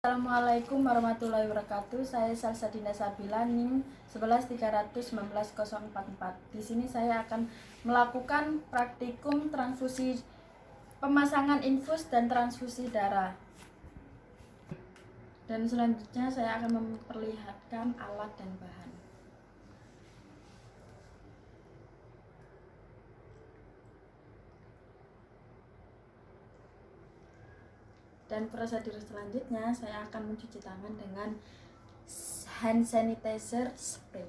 Assalamualaikum warahmatullahi wabarakatuh. Saya Salsadina Sabila, NIM 11319044. Di sini saya akan melakukan praktikum transfusi pemasangan infus dan transfusi darah. Dan selanjutnya saya akan memperlihatkan alat dan bahan. Dan prosedur selanjutnya saya akan mencuci tangan dengan hand sanitizer spray.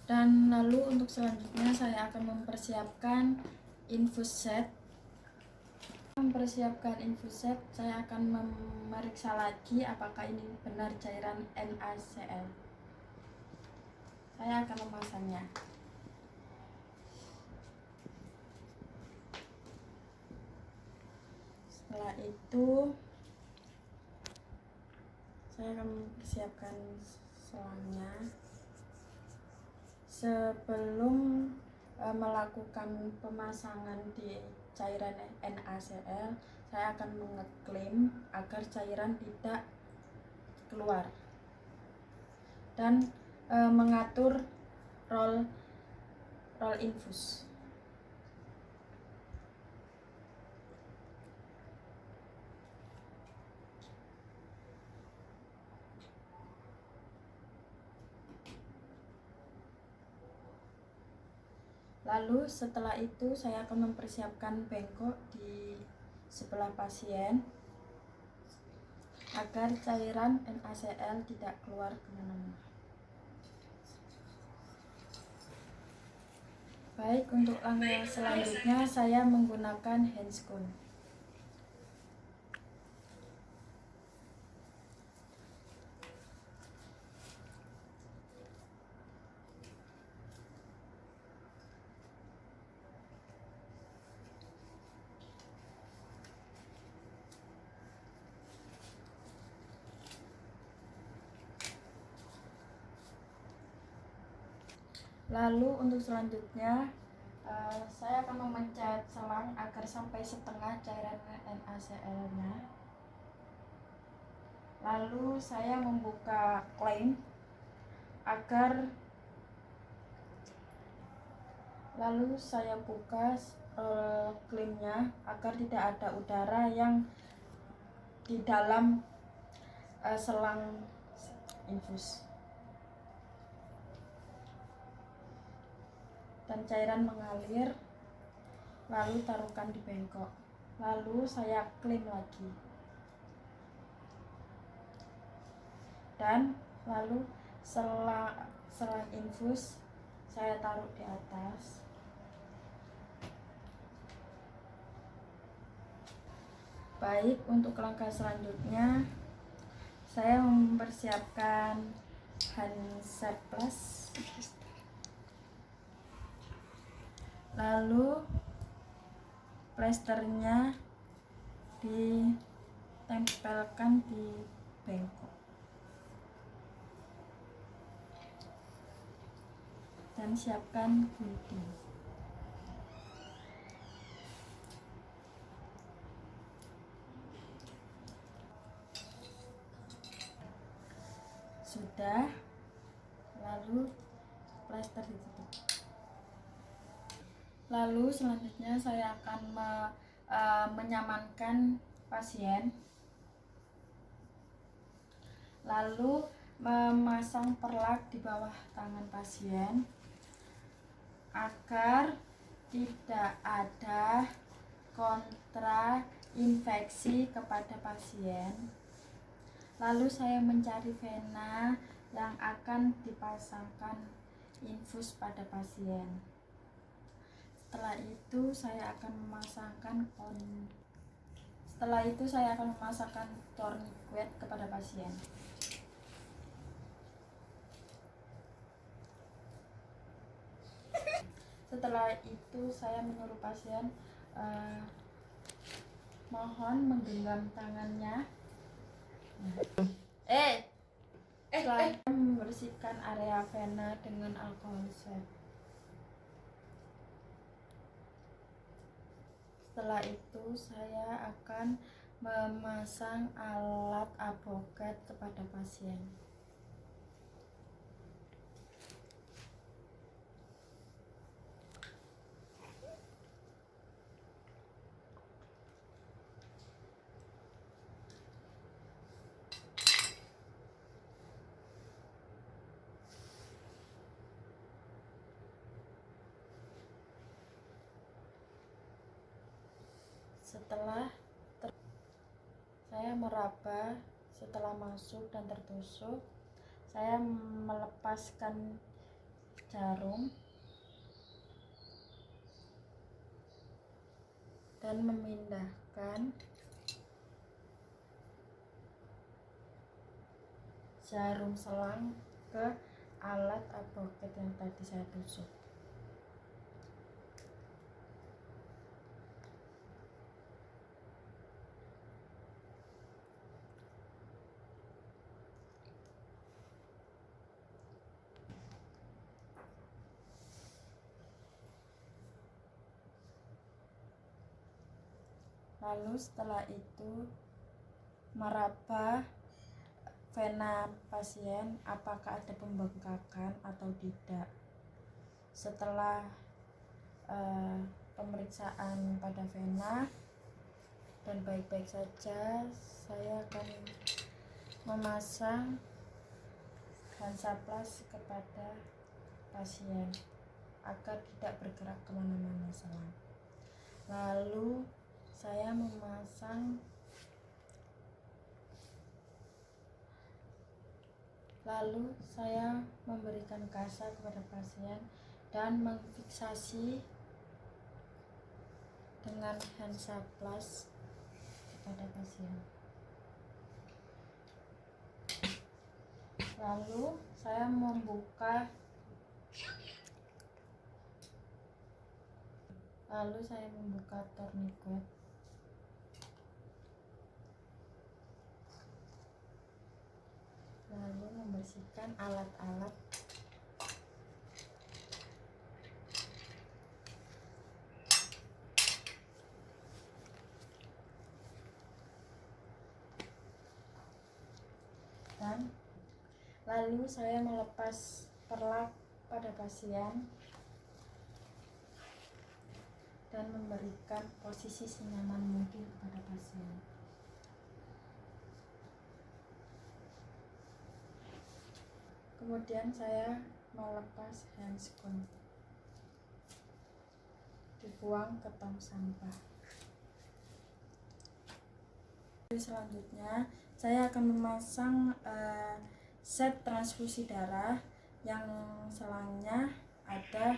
Dan lalu untuk selanjutnya saya akan mempersiapkan infus set. Saya akan memeriksa lagi apakah ini benar cairan NaCl. Saya akan memasangnya. Setelah itu saya akan mempersiapkan selangnya. Sebelum melakukan pemasangan di cairan NaCl, saya akan mengeklaim agar cairan tidak keluar dan mengatur roll infus. Lalu setelah itu saya akan mempersiapkan bengkok di sebelah pasien agar cairan NaCl tidak keluar kemana-mana. Baik, untuk langkah selanjutnya saya menggunakan handscone. Lalu untuk selanjutnya saya akan memencet selang agar sampai setengah cairan NaCl-nya. Lalu saya membuka klaim agar klaimnya agar tidak ada udara yang di dalam selang infus. Dan cairan mengalir, lalu taruhkan di bengkok. Lalu saya klaim lagi. Dan lalu selang infus saya taruh di atas. Baik, untuk langkah selanjutnya saya mempersiapkan hansaplast. Lalu plesternya ditempelkan di bengkok dan siapkan gunting. Sudah, lalu plester ditutup. Lalu selanjutnya saya akan menyamankan pasien, lalu memasang perlak di bawah tangan pasien agar tidak ada kontrainfeksi kepada pasien. Lalu saya mencari vena yang akan dipasangkan infus pada pasien. Setelah itu saya akan memasangkan tourniquet kepada pasien. Setelah itu saya menyuruh pasien mohon menggenggam tangannya. Setelah membersihkan area vena dengan alkohol swab. setelah itu saya akan memasang alat avokat kepada pasien. Setelah saya meraba, setelah masuk dan tertusuk, saya melepaskan jarum dan memindahkan jarum selang ke alat avokat yang tadi saya tusuk. Lalu setelah itu meraba vena pasien apakah ada pembengkakan atau tidak. Setelah pemeriksaan pada vena dan baik-baik saja, saya akan memasang Hansaplast kepada pasien agar tidak bergerak kemana-mana selang. Lalu saya memberikan kasa kepada pasien dan memfiksasi dengan Hansaplast kepada pasien. Lalu saya membuka tourniquet. Lalu membersihkan alat-alat dan lalu saya melepas perlak pada pasien dan memberikan posisi senyaman mungkin kepada pasien. Kemudian saya melepas handscone, dibuang ke tong sampah. Selanjutnya saya akan memasang set transfusi darah yang selangnya ada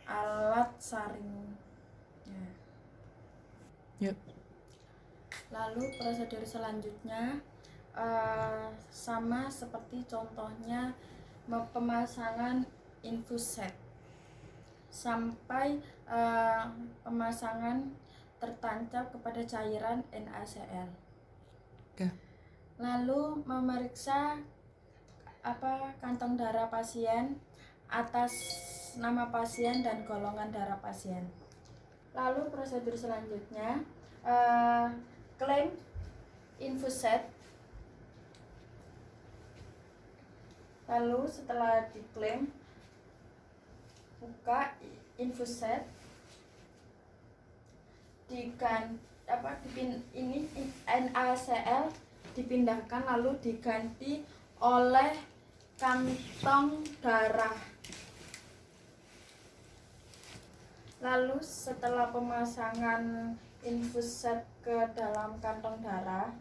alat saringnya. Yuk. Lalu prosedur selanjutnya sama seperti contohnya pemasangan infus set sampai pemasangan tertancap kepada cairan NaCl. Lalu memeriksa kantong darah pasien atas nama pasien dan golongan darah pasien. Lalu prosedur selanjutnya klaim infus set. Lalu setelah diklaim, buka infus set, NaCl dipindahkan lalu diganti oleh kantong darah. Lalu setelah pemasangan infus set ke dalam kantong darah,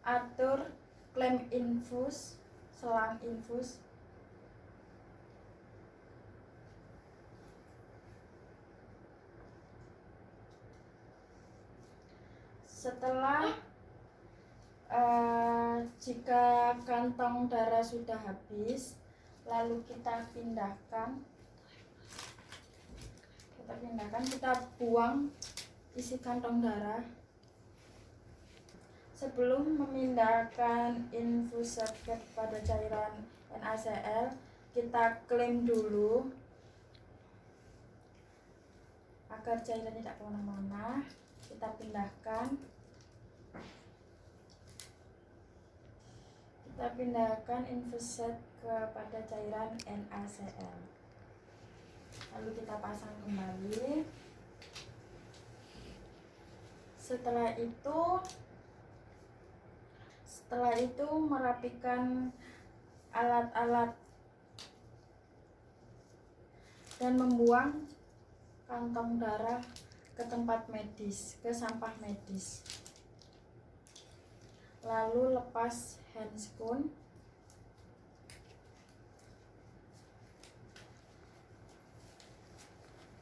atur klem infus, selang infus. Setelah jika kantong darah sudah habis, lalu kita buang isi kantong darah. Sebelum memindahkan infusat pada cairan NaCl, kita klaim dulu agar cairan tidak kemana-mana. Kita pindahkan infusat kepada cairan NaCl. Lalu kita pasang kembali. Setelah itu merapikan alat-alat dan membuang kantong darah ke sampah medis. Lalu lepas handscoon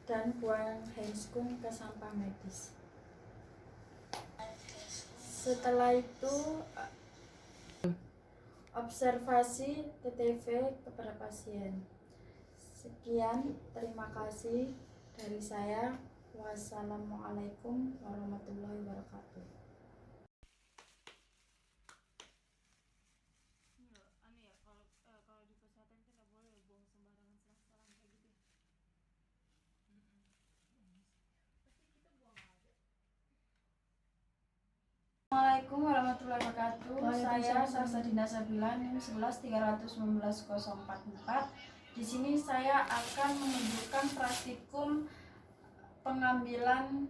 dan buang handscoon ke sampah medis. Setelah itu observasi TTV kepada pasien. Sekian, terima kasih dari saya. Wassalamualaikum warahmatullahi wabarakatuh. Assalamualaikum warahmatullahi wabarakatuh. Saya Sarsadina Sabila, NIM 11319044. Di sini saya akan menunjukkan praktikum pengambilan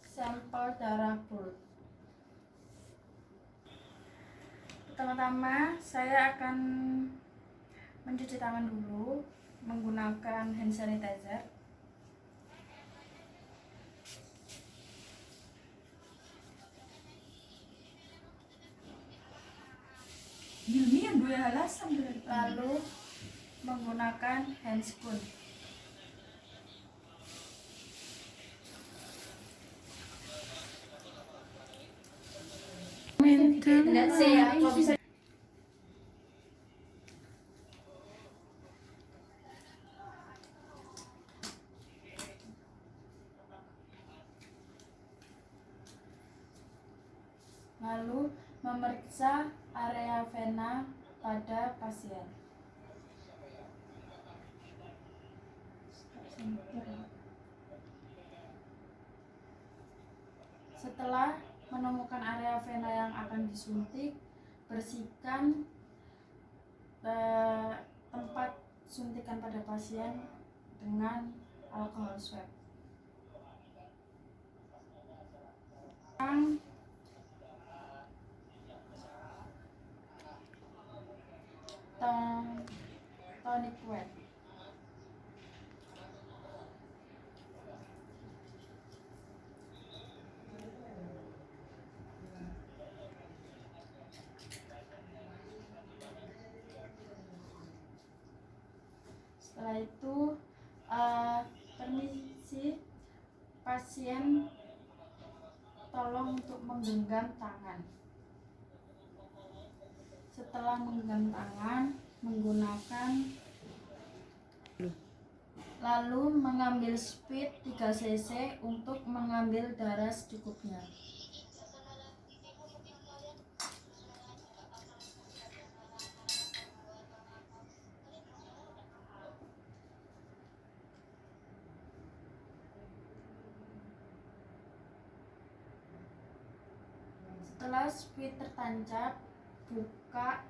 sampel darah perut. Pertama-tama saya akan mencuci tangan dulu menggunakan hand sanitizer. Lalu menggunakan handscoon. Lalu memeriksa area vena pada pasien. Setelah menemukan area vena yang akan disuntik, bersihkan tempat suntikan pada pasien dengan alkohol swab. Tonic wet. Setelah itu permisi pasien tolong untuk menggenggam tangan. Setelah menggenggam tangan, menggunakan lalu mengambil speed 3 cc untuk mengambil darah secukupnya. Setelah speed tertancap, buka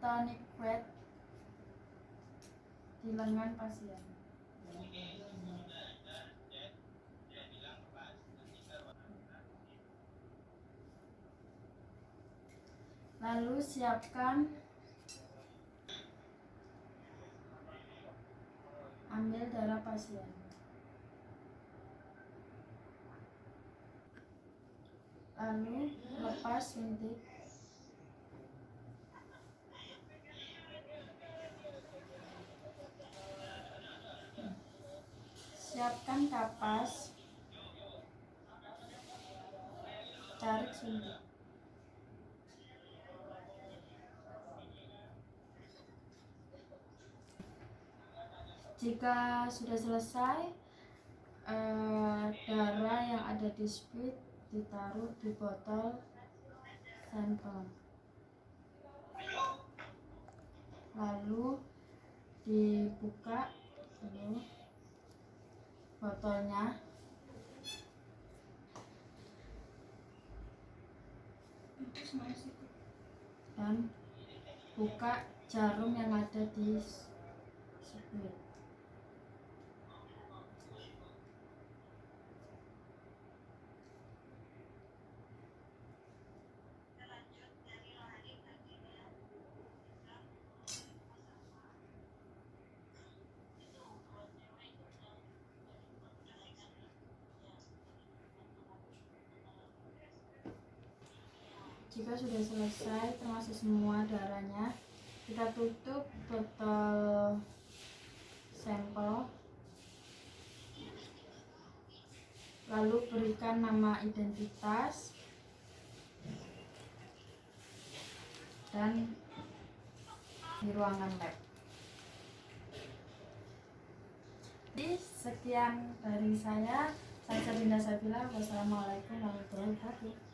tonic wet di lengan pasien. Lalu siapkan ambil darah pasien. Lalu lepas suntik. Siapkan kapas, tarik suntik. Jika sudah selesai, darah yang ada di speed ditaruh di botol sampel, lalu dibuka dulu botolnya dan buka jarum yang ada di split. Jika sudah selesai termasuk semua darahnya, kita tutup botol sampel, lalu berikan nama identitas dan di ruangan lab. Jadi sekian dari saya Sabina Sabila. Wassalamualaikum warahmatullahi wabarakatuh.